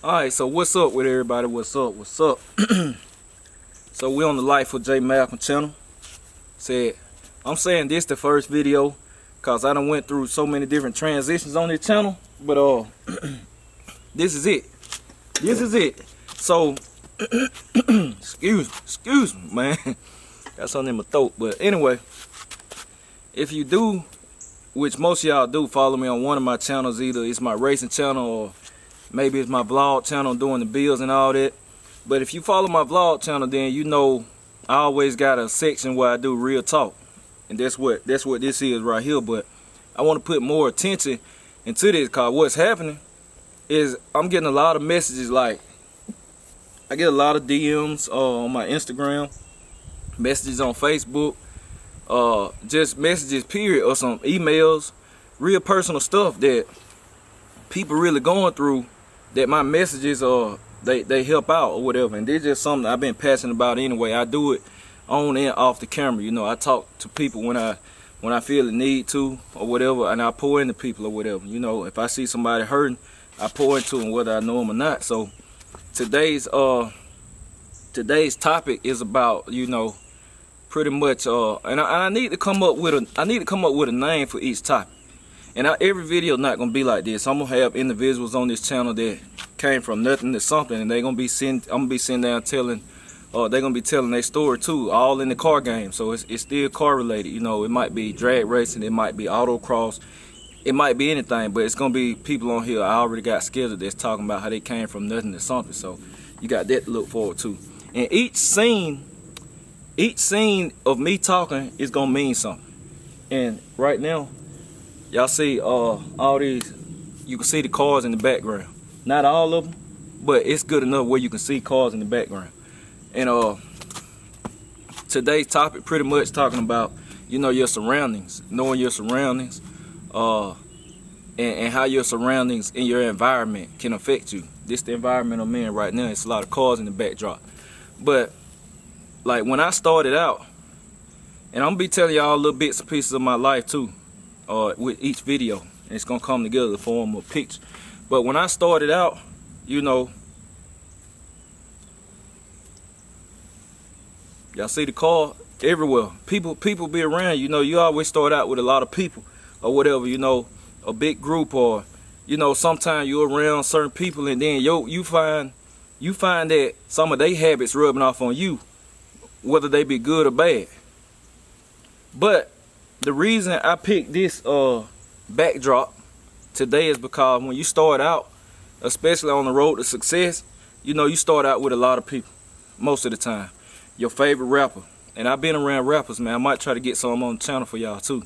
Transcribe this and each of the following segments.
Alright, so what's up with everybody? What's up? What's up? So we on the Life of Jmalcom channel. I'm saying this the first video because I done went through so many different transitions on this channel. But this is it. This is it. So excuse me, man. Got something in my throat. But anyway, if you do, which most of y'all do, follow me on one of my channels, either it's my racing channel or maybe it's my vlog channel doing the bills and all that. But if you follow my vlog channel, then you know I always got a section where I do real talk. And that's what this is right here. But I want to put more attention into this because what's happening is I'm getting a lot of messages. Like, I get a lot of DMs on my Instagram, messages on Facebook, just messages period, or some emails, real personal stuff that people really going through, that my messages they help out or whatever. And this is just something I've been passionate about anyway. I do it on and off the camera. You know, I talk to people when I feel the need to or whatever, and I pour into people or whatever. You know, if I see somebody hurting, I pour into them whether I know them or not. So today's topic is about, you know, pretty much and I need to come up with a name for each topic. And every video not gonna be like this. I'm gonna have individuals on this channel that came from nothing to something, and I'm gonna be sitting down telling, they're gonna be telling their story too, all in the car game. So it's still car related. You know, it might be drag racing, it might be autocross, it might be anything, but it's gonna be people on here I already got scheduled that's talking about how they came from nothing to something. So you got that to look forward to. And each scene of me talking is gonna mean something. And right now, y'all see all these, you can see the cars in the background. Not all of them, but it's good enough where you can see cars in the background. And today's topic pretty much talking about, you know, your surroundings, knowing your surroundings, and how your surroundings in your environment can affect you. This the environment I'm in right now. It's a lot of cars in the backdrop. But like when I started out, and I'm gonna be telling y'all little bits and pieces of my life too, with each video, and it's gonna come together to form a picture. But when I started out, you know, y'all see the car everywhere. People be around. You know, you always start out with a lot of people or whatever. You know, a big group, or you know, sometimes you're around certain people, and then you find that some of their habits rubbing off on you, whether they be good or bad. But the reason I picked this backdrop today is because when you start out, especially on the road to success, you know, you start out with a lot of people most of the time. Your favorite rapper, and I've been around rappers, man. I might try to get some on the channel for y'all too.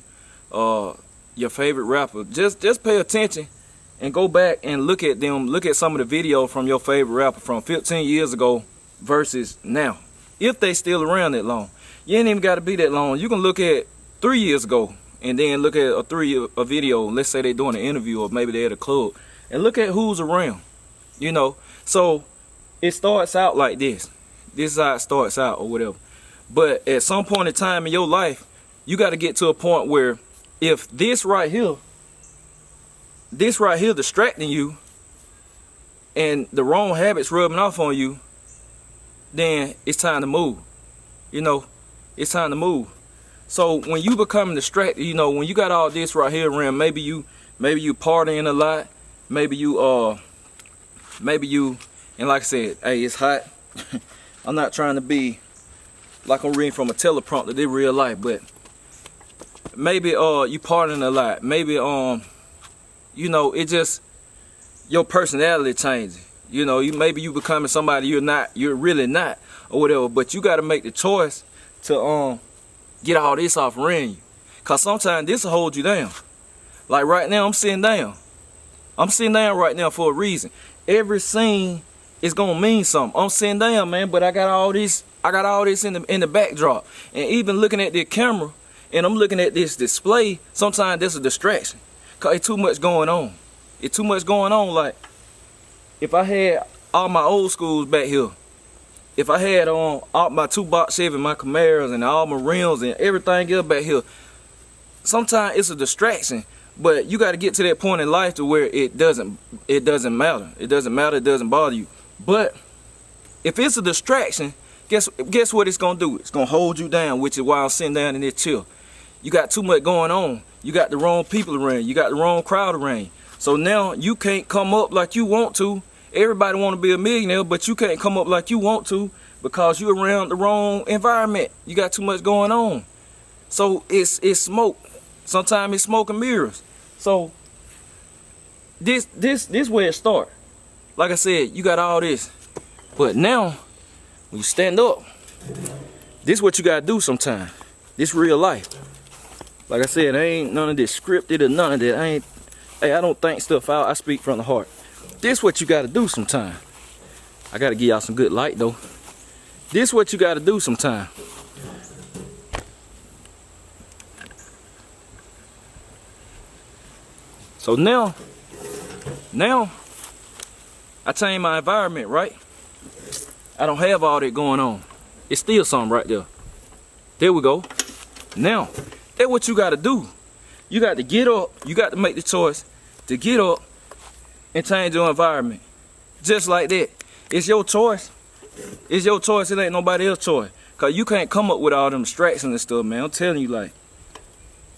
Your favorite rapper, just pay attention and go back and look at them. Look at some of the video from your favorite rapper from 15 years ago versus now, if they still around that long. You ain't even got to be that long. You can look at 3 years ago and then look at a video. Let's say they're doing an interview, or maybe they're at a club, and look at who's around. You know, so it starts out like this. This is how it starts out or whatever. But at some point in time in your life, you got to get to a point where if this right here distracting you and the wrong habits rubbing off on you, then it's time to move. You know, it's time to move. So when you become distracted, you know, when you got all this right here around, maybe you partying a lot, maybe you and like I said, hey, it's hot. I'm not trying to be like I'm reading from a teleprompter, this real life, but maybe you partying a lot, maybe you know, it just your personality changing. You know, maybe you becoming somebody you're really not or whatever, but you got to make the choice to get all this off around you, cause sometimes this will hold you down. Like right now, I'm sitting down right now for a reason. Every scene is gonna mean something. I'm sitting down, man, but I got all this in the backdrop. And even looking at the camera and I'm looking at this display, sometimes there's a distraction, cause it's too much going on. It's too much going on. Like if I had all my old schools back here, if I had all my 2-box Chevy, my Camaros, and all my rims and everything else back here, sometimes it's a distraction. But you got to get to that point in life to where it doesn't matter. It doesn't matter. It doesn't bother you. But if it's a distraction, guess what it's gonna do? It's gonna hold you down, which is why I'm sitting down in this chill. You got too much going on. You got the wrong people around. You got the wrong crowd around. So now you can't come up like you want to. Everybody want to be a millionaire, but you can't come up like you want to because you're around the wrong environment. You got too much going on. So it's smoke. Sometimes it's smoke and mirrors. So this where it start. Like I said, you got all this. But now, when you stand up, this what you gotta do sometimes. This real life. Like I said, ain't none of this scripted or none of that. I don't think stuff out. I speak from the heart. This what you gotta do sometimes. I gotta give y'all some good light though. This what you gotta do sometimes. So now I change my environment, right? I don't have all that going on. It's still something right there. There we go. Now, that's what you got to do. You got to get up. You got to make the choice to get up and change your environment. Just like that. It's your choice. It's your choice. It ain't nobody else's choice. Because you can't come up with all them distractions and stuff, man. I'm telling you, like,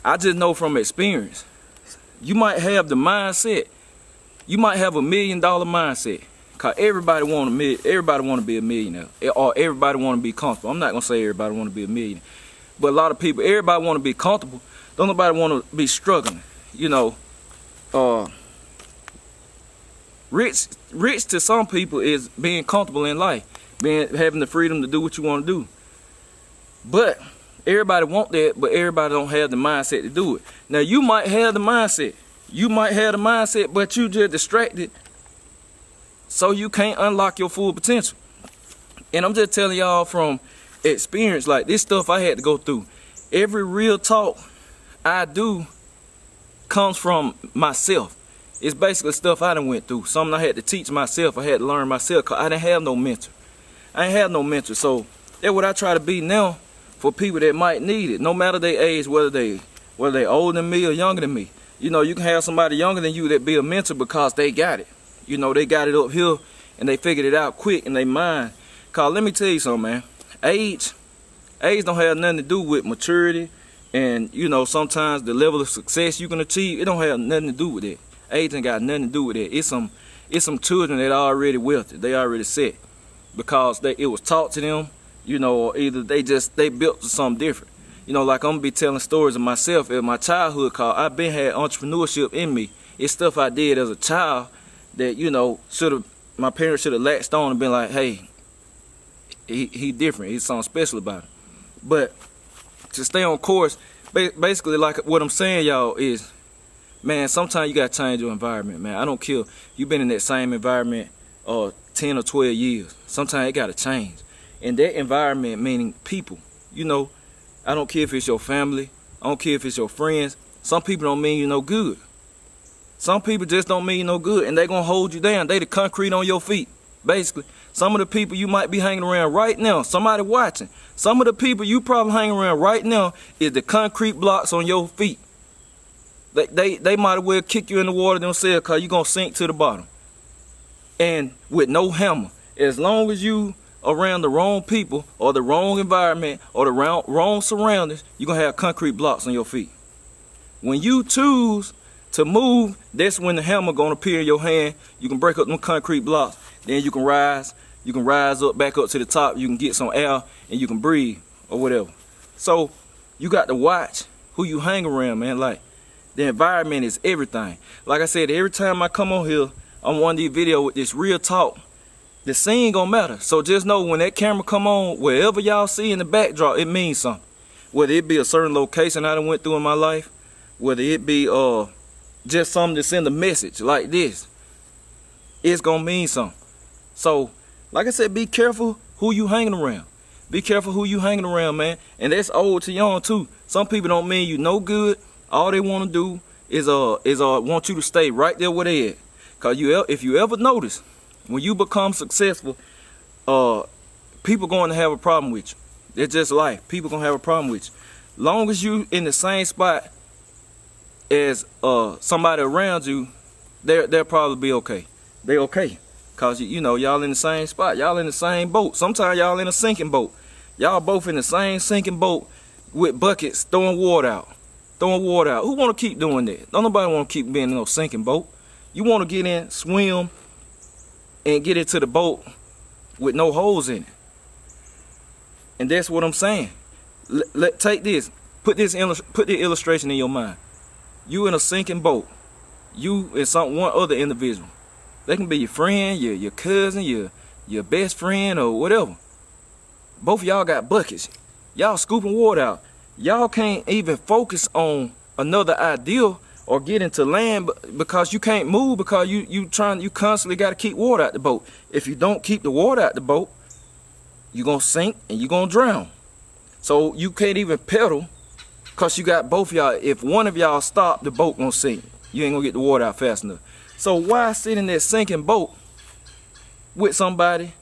I just know from experience. You might have the mindset. You might have $1 million mindset. Cause everybody want to be a millionaire, or everybody want to be comfortable. I'm not gonna say everybody want to be a millionaire, but a lot of people, everybody want to be comfortable. Don't nobody want to be struggling. You know, rich to some people is being comfortable in life, having the freedom to do what you want to do. But everybody want that, but everybody don't have the mindset to do it. Now you might have the mindset. But you just distracted. So you can't unlock your full potential. And I'm just telling y'all from experience, like this stuff I had to go through. Every real talk I do comes from myself. It's basically stuff I done went through. Something I had to teach myself. I had to learn myself because I didn't have no mentor. So that's what I try to be now for people that might need it. No matter their age, whether they older than me or younger than me. You know, you can have somebody younger than you that be a mentor because they got it. You know, they got it up here and they figured it out quick in their mind. Cause let me tell you something, man. Age don't have nothing to do with maturity, and you know, sometimes the level of success you can achieve, it don't have nothing to do with it. Age ain't got nothing to do with it. It's some children that are already wealthy. They already set because it was taught to them, you know, or either they built to something different. You know, like I'm gonna be telling stories of myself in my childhood, cause I've been had entrepreneurship in me. It's stuff I did as a child that, you know, my parents should have latched on and been like, hey, he different. He's something special about him. But to stay on course, basically like what I'm saying, y'all, is, man, sometimes you got to change your environment, man. I don't care. You've been in that same environment 10 or 12 years. Sometimes it got to change. And that environment meaning people. You know, I don't care if it's your family. I don't care if it's your friends. Some people don't mean you no good. Some people just don't mean no good, and they gonna hold you down. They the concrete on your feet, basically. Some of the people you might be hanging around right now, somebody watching. Some of the people you probably hanging around right now is the concrete blocks on your feet. They might as well kick you in the water themselves because you're gonna sink to the bottom. And with no hammer, as long as you around the wrong people or the wrong environment or the wrong surroundings, you're gonna have concrete blocks on your feet. When you choose to move, that's when the hammer gonna appear in your hand. You can break up them concrete blocks. Then you can rise up back up to the top. You can get some air and you can breathe or whatever. So you got to watch who you hang around, man. Like, the environment is everything. Like I said, every time I come on here on one of these videos with this real talk, the scene gonna matter. So just know when that camera come on, wherever y'all see in the backdrop, it means something. Whether it be a certain location I done went through in my life, whether it be just something to send a message like this, it's gonna mean something. So, like I said, be careful who you hanging around. Be careful who you hanging around, man. And that's old to young too. Some people don't mean you no good. All they want to do is want you to stay right there where they at. Cause if you ever notice, when you become successful, people going to have a problem with you. It's just life. People gonna have a problem with you. Long as you in the same spot, as somebody around you, they'll probably be okay. They okay. Cause you know, y'all in the same spot. Y'all in the same boat. Sometimes y'all in a sinking boat. Y'all both in the same sinking boat with buckets throwing water out. Throwing water out. Who want to keep doing that? Don't nobody want to keep being in no sinking boat. You want to get in, swim, and get into the boat with no holes in it. And that's what I'm saying. Take this. Put the illustration in your mind. You in a sinking boat. You and one other individual. They can be your friend, your cousin, your best friend, or whatever. Both of y'all got buckets. Y'all scooping water out. Y'all can't even focus on another idea or get into land because you can't move, because you constantly got to keep water out the boat. If you don't keep the water out the boat, you're going to sink and you're going to drown. So you can't even pedal because you got both of y'all. If one of y'all stop, the boat going to sink. You ain't going to get the water out fast enough. So why sit in that sinking boat with somebody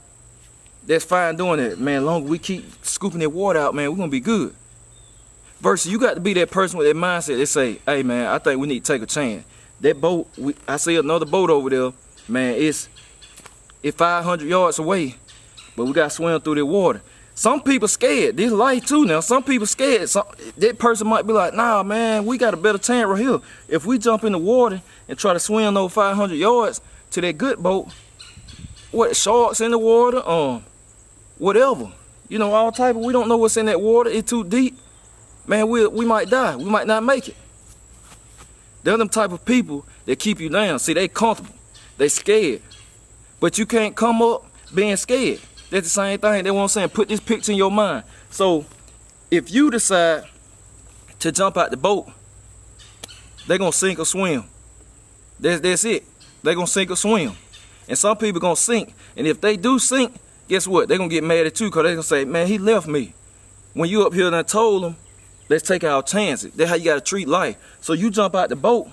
that's fine doing it? Man, long as we keep scooping that water out, man, we're going to be good. Versus you got to be that person with that mindset that say, hey, man, I think we need to take a chance. That boat, I see another boat over there, man, it's 500 yards away, but we got to swim through that water. Some people scared. This life too now. Some people scared. That person might be like, nah, man, we got a better chance right here. If we jump in the water and try to swim those 500 yards to that good boat, what, sharks in the water, whatever. You know, all type of, we don't know what's in that water. It's too deep. Man, we might die. We might not make it. They're them type of people that keep you down. See, they comfortable. They scared. But you can't come up being scared. That's the same thing. That's what I'm saying. Put this picture in your mind. So, if you decide to jump out the boat, they're going to sink or swim. That's it. They're going to sink or swim. And some people going to sink. And if they do sink, guess what? They're going to get mad at you because they're going to say, man, he left me. When you up here and I told him, let's take our chances. That's how you got to treat life. So you jump out the boat.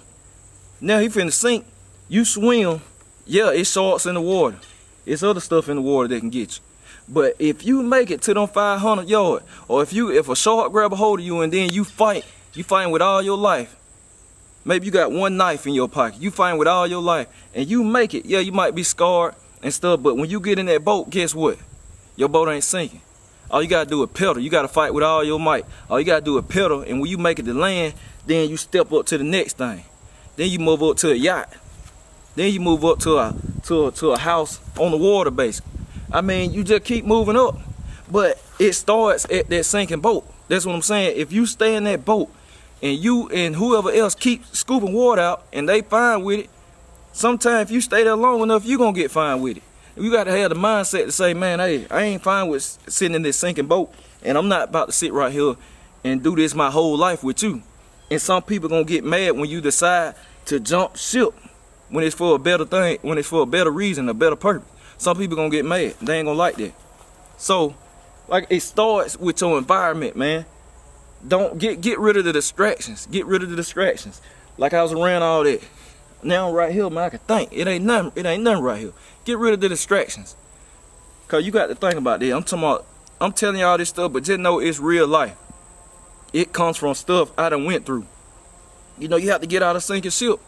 Now he finna sink. You swim. Yeah, it's sharks in the water. It's other stuff in the water that can get you. But if you make it to them 500 yards, or if a shark grab a hold of you and then you fighting with all your life. Maybe you got one knife in your pocket. You fighting with all your life and you make it. Yeah, you might be scarred and stuff, but when you get in that boat, guess what? Your boat ain't sinking. All you gotta do is pedal. You gotta fight with all your might. All you gotta do is pedal, and when you make it to land, then you step up to the next thing. Then you move up to a yacht. Then you move up to a house on the water, basically. I mean, you just keep moving up. But it starts at that sinking boat. That's what I'm saying. If you stay in that boat and you and whoever else keep scooping water out and they fine with it, sometimes if you stay there long enough, you're going to get fine with it. You got to have the mindset to say, man, hey, I ain't fine with sitting in this sinking boat, and I'm not about to sit right here and do this my whole life with you. And some people going to get mad when you decide to jump ship when it's for a better thing, when it's for a better reason, a better purpose. Some people gonna get mad. They ain't gonna like that. So, like, it starts with your environment, man. Don't get rid of the distractions. Get rid of the distractions. Like I was around all that. Now right here, man, I can think. It ain't nothing right here. Get rid of the distractions. Cause you got to think about that. I'm telling y'all this stuff, but just know it's real life. It comes from stuff I done went through. You know, you have to get out of sinking ship.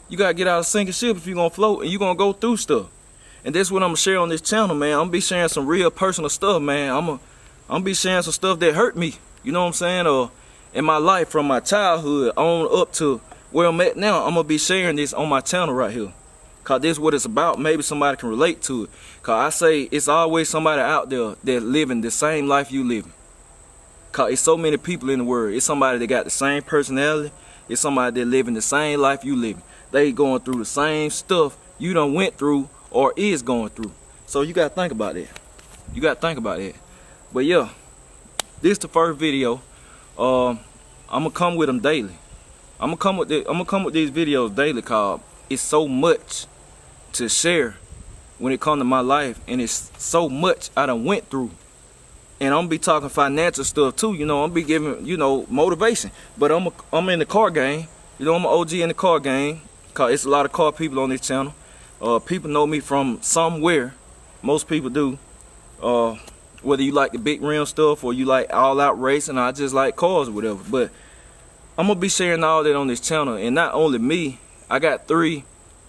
You gotta get out of sinking ship if you're gonna float, and you're gonna go through stuff. And that's what I'm gonna share on this channel, man. I'm gonna be sharing some real personal stuff, man. I'm gonna be sharing some stuff that hurt me, you know what I'm saying? Or in my life from my childhood on up to where I'm at now. I'm gonna be sharing this on my channel right here. Cause this is what it's about. Maybe somebody can relate to it. Cause I say it's always somebody out there that living the same life you living. Cause it's so many people in the world. It's somebody that got the same personality. It's somebody that living the same life you living. They going through the same stuff you done went through or is going through. So you gotta think about that. You gotta think about that. But yeah, this the first video. I'm gonna come with them daily. I'm gonna come with these videos daily, cause it's so much to share when it comes to my life, and it's so much I done went through. And I'm gonna be talking financial stuff too. You know, I'm gonna be giving, you know, motivation. But I'm in the car game. You know, I'm an OG in the car game. Cause it's a lot of car people on this channel. People know me from somewhere. Most people do. Whether you like the big rim stuff or you like all out racing, or I just like cars or whatever. But I'm gonna be sharing all that on this channel, and not only me. I got three.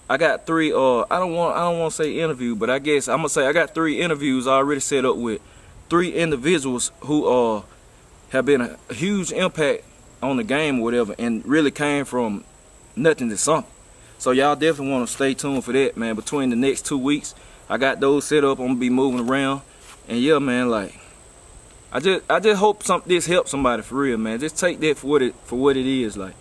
I don't want to say interview, but I guess I'm gonna say I got 3 interviews already set up with 3 individuals who have been a huge impact on the game or whatever, and really came from nothing to something. So y'all definitely want to stay tuned for that, man. Between the next 2 weeks, I got those set up. I'm gonna be moving around, and yeah, man, like I just hope this helps somebody for real, man. Just take that for what it is. Like,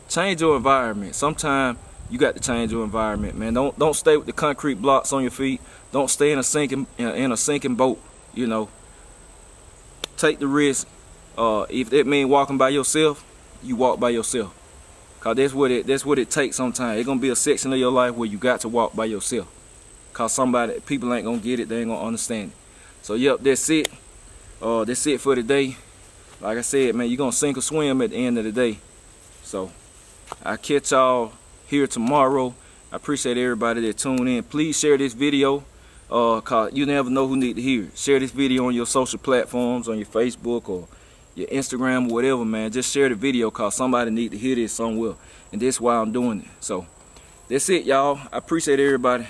change your environment. Sometimes you got to change your environment, man. Don't stay with the concrete blocks on your feet. Don't stay in a sinking boat. You know, take the risk. If that means walking by yourself, you walk by yourself. Cause that's what it takes sometimes. It's gonna be a section of your life where you got to walk by yourself. Cause people ain't gonna get it, they ain't gonna understand it. So yep, that's it. That's it for today. Like I said, man, you're gonna sink or swim at the end of the day. So I'll catch y'all here tomorrow. I appreciate everybody that tuned in. Please share this video. Cause you never know who need to hear it. Share this video on your social platforms, on your Facebook or your Instagram or whatever, man. Just share the video, cause somebody need to hear this somewhere. And that's why I'm doing it. So that's it, y'all. I appreciate everybody.